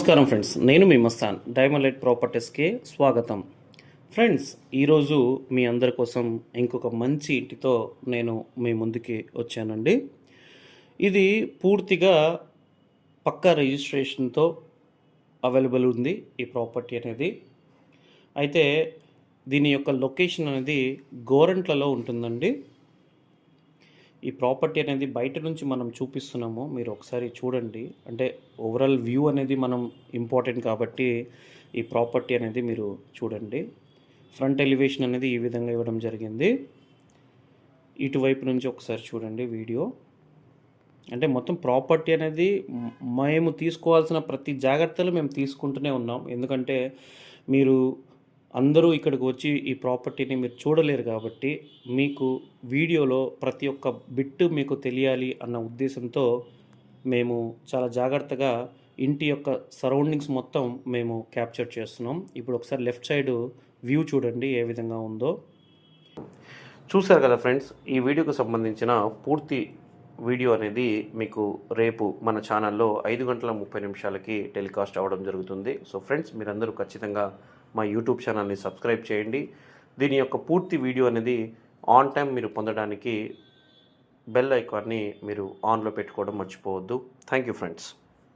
నమస్కారం ఫ్రెండ్స్, నేను మీ Mastan. Diamond light ప్రాపర్టీస్కి స్వాగతం. ఫ్రెండ్స్, ఈరోజు మీ అందరి కోసం ఇంకొక మంచి ఇంటితో నేను మీ ముందుకి వచ్చానండి. ఇది పూర్తిగా పక్కా రిజిస్ట్రేషన్తో అవైలబుల్ ఉంది ఈ ప్రాపర్టీ అనేది. అయితే దీని యొక్క లొకేషన్ అనేది గోరంట్లలో ఉంటుందండి. ఈ ప్రాపర్టీ అనేది బయట నుంచి మనం చూపిస్తున్నాము, మీరు ఒకసారి చూడండి. అంటే ఓవరాల్ వ్యూ అనేది మనం ఇంపార్టెంట్ కాబట్టి ఈ ప్రాపర్టీ అనేది మీరు చూడండి. ఫ్రంట్ ఎలివేషన్ అనేది ఈ విధంగా ఇవ్వడం జరిగింది. ఇటువైపు నుంచి ఒకసారి చూడండి వీడియో. అంటే మొత్తం ప్రాపర్టీ అనేది మేము తీసుకోవాల్సిన ప్రతి జాగ్రత్తలు మేము తీసుకుంటూనే ఉన్నాం. ఎందుకంటే మీరు అందరూ ఇక్కడికి వచ్చి ఈ ప్రాపర్టీని మీరు చూడలేరు కాబట్టి మీకు వీడియోలో ప్రతి ఒక్క బిట్టు మీకు తెలియాలి అన్న ఉద్దేశంతో మేము చాలా జాగ్రత్తగా ఇంటి యొక్క సరౌండింగ్స్ మొత్తం మేము క్యాప్చర్ చేస్తున్నాం. ఇప్పుడు ఒకసారి లెఫ్ట్ సైడ్ వ్యూ చూడండి ఏ విధంగా ఉందో. చూశారు కదా ఫ్రెండ్స్, ఈ వీడియోకు సంబంధించిన పూర్తి వీడియో అనేది మీకు రేపు మన ఛానల్లో 5:30 టెలికాస్ట్ అవ్వడం జరుగుతుంది. సో ఫ్రెండ్స్, మీరందరూ ఖచ్చితంగా మా యూట్యూబ్ ఛానల్ని సబ్స్క్రైబ్ చేయండి. దీని యొక్క పూర్తి వీడియో అనేది ఆన్ టైం మీరు పొందడానికి బెల్ ఐకాన్ని మీరు ఆన్లో పెట్టుకోవడం మర్చిపోవద్దు. Thank you friends.